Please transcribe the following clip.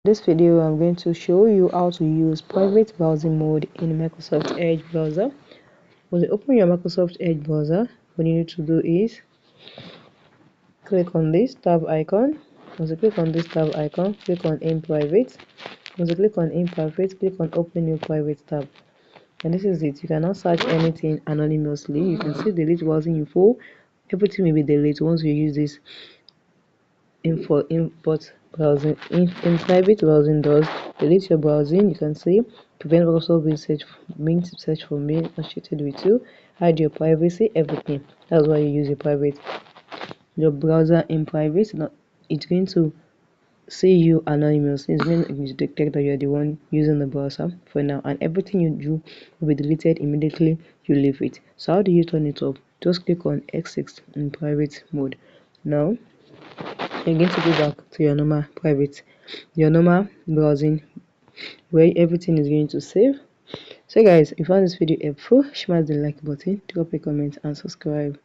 This video I'm going to show you how to use private browsing mode in Microsoft Edge browser. Once you open your Microsoft Edge browser, what you need to do is click on this tab icon. Once you click on this tab icon, click on inprivate. Once you click on inprivate, click on open new private tab. And this is it. You cannot search anything anonymously. You can see delete browsing info. Everything will be deleted once you use this import browsing. In private browsing does delete your browsing. You can see prevent also being search for me associated with you, hide your privacy, everything. That's why you use your browser in private. Not it's going to see you anonymously. It's going to detect that you're the one using the browser for now, and everything you do will be deleted immediately you leave it. So how do you turn it off? Just click on X6 in private mode. Now you're going to go back to your normal browsing where everything is going to save. So guys, if you found this video helpful, smash the like button, drop a comment and subscribe.